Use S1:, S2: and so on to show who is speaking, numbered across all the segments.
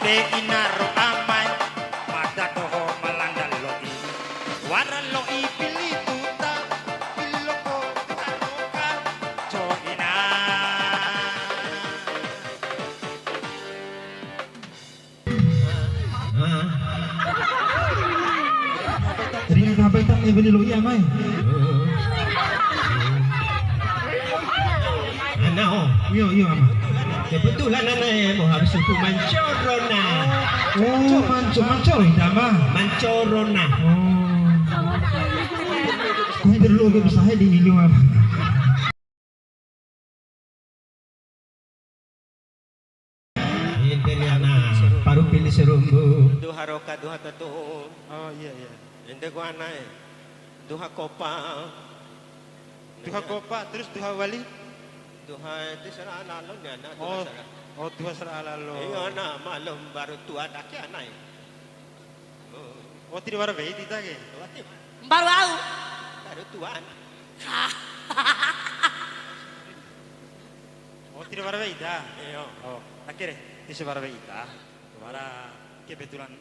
S1: de inaro amay madadoho malandaloi waraloi pilituta iloko taroka joina
S2: Ringan sampai tak beli lo iya mai.
S3: Anak oh,
S2: Iya ama.
S3: kebetulan anak mau habis itu mancorona.
S2: Oh mancor itu ama.
S3: Mancorona.
S2: Oh. Kau perlu ke bisa di hilu ama.
S3: Ini anak baru pilih serumbu.
S4: Duha roka, duha tatu.
S1: oh iya
S4: Ente gua anai. Duha kopa.
S1: duha kopa terus duha wali
S4: Duha itu serah alon ya na.
S1: oh duha seralalo
S4: Iya na malum baru tua daki anai.
S1: oh tidak bara vei tita ke
S4: Wati
S5: Baru tahu.
S4: baru tua anak.
S1: oh tidak bara vei ita
S4: Iya.
S1: oh akhirnya tidak bara vei ita bara kebetulan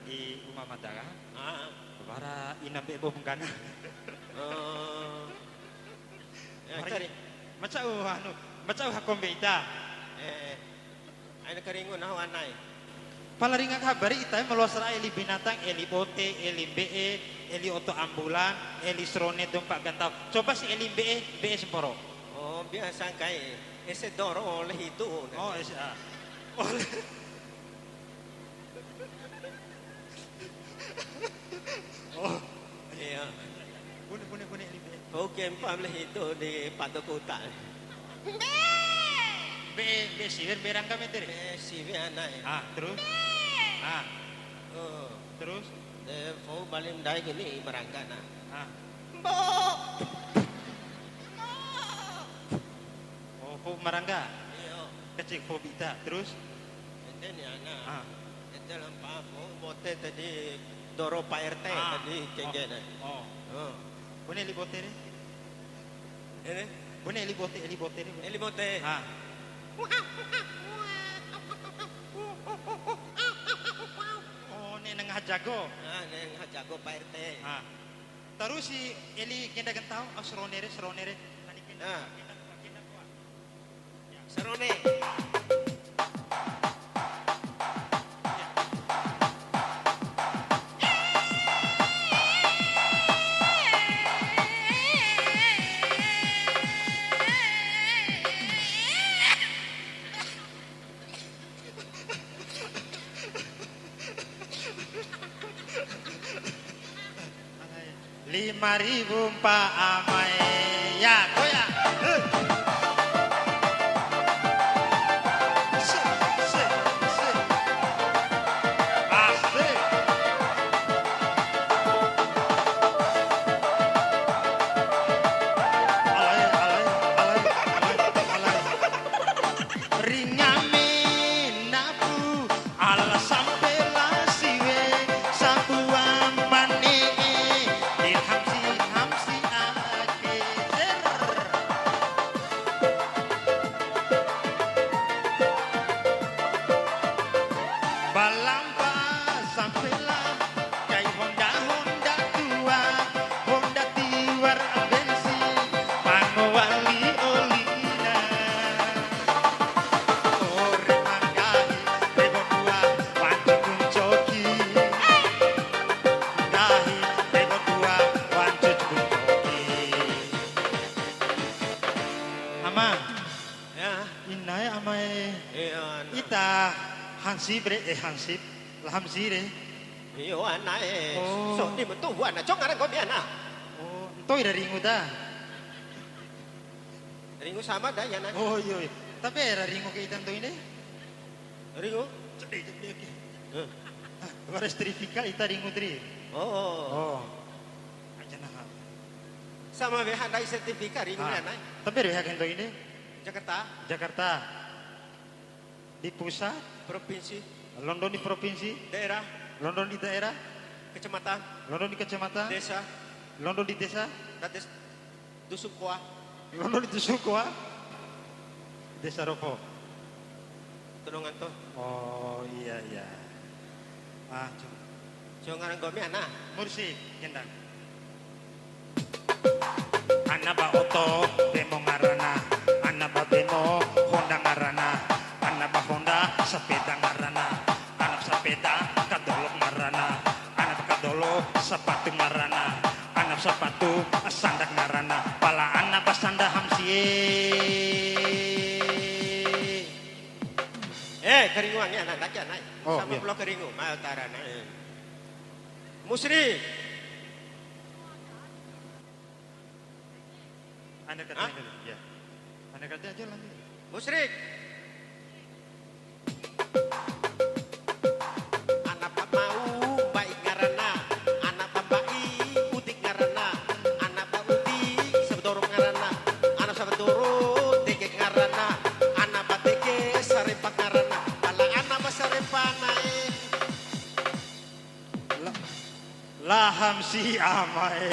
S1: di rumah Madaga
S4: Ah.
S1: bara ina bebo mungkana
S4: Ya cari.
S1: macau hakombe ita
S4: Aina keringun nah anai.
S1: palaringa kabari ita meluasra eli binatang eli bote eli be eli oto ambulan eli srone dompak gantau coba si eli be seporo
S4: Oh biasa kai. Ese doro oleh itu.
S1: oh esa oleh oh
S4: Iya.
S1: bune eli be
S4: Oke, empam leh itu di Padokuta.
S1: be siwer berang kami tadi
S4: Si anai.
S1: terus
S4: Oh.
S1: terus
S4: Fau balim dai gini merangkana.
S1: Bo. Oh, po marangga.
S4: Iyo.
S1: Kecil po bita. Terus?
S4: Ente ni anak.
S1: Ah.
S4: Ente lampa fau bote tadi doro Pak RT tadi cenggen.
S1: Oh.
S4: Oh.
S1: Bune libote re.
S4: Ini
S1: Bune libote re.
S4: eli bote.
S1: Oh, ne nang hajago.
S4: Neng jago Pak RT.
S1: Terus si Eli kenda gentau, seronere. Tadi kenda.
S4: Serone.
S1: Pak amai ya goya. Hansip, lahamsire.
S4: Iyo anak
S1: Oh.
S4: So di betul anak cong ada kau biana.
S1: Oh, entoi dari ringu dah.
S4: Ringu sama dah ya nak.
S1: Oh iya. Tapi era ringu ke itan tuh ini.
S4: Ringu.
S1: Jadi. Baris trifika ita ringu tri.
S4: Oh.
S1: Oh. Aja nah.
S4: Sama we handai sertifika ringu anak.
S1: Tapi reha kento ini
S4: Jakarta,
S1: Jakarta. Di pusat,
S4: provinsi,
S1: London di provinsi,
S4: daerah,
S1: London di daerah,
S4: kecamatan,
S1: London di kecamatan,
S4: desa,
S1: London di desa,
S4: dan dusun kuah.
S1: London di Tusukwa, desa Ropo.
S4: Tulungan to.
S1: Oh iya iya. Ah, cung.
S4: Jangan gomi anak.
S1: Mursi, gendang. Ana ba oto demo ngarana, ana ba bemo Honda ngarana, ana ba Honda sepeda ngarana, anak sepeda kadolok ngarana, anak kadolok sepatu ngarana, anak sepatu sandak ngarana, pala anak ba sanda hamsie.
S4: Keringuannya anak tak naik.
S1: Oh,
S4: Sama
S1: iya.
S4: pulau keringu, mau tarana. Musri.
S1: Anda katanya dulu, ya. Anda katanya aja lanjut.
S4: Musrik. Anak pak mau baik ngarana, anak pak baik udik ngarana, anak pak udik sebedorong ngarana, anak sebedorong tegek ngarana, anak pak tegek sarepak ngarana, pala anak pak sarepak naik.
S1: Laham si amai.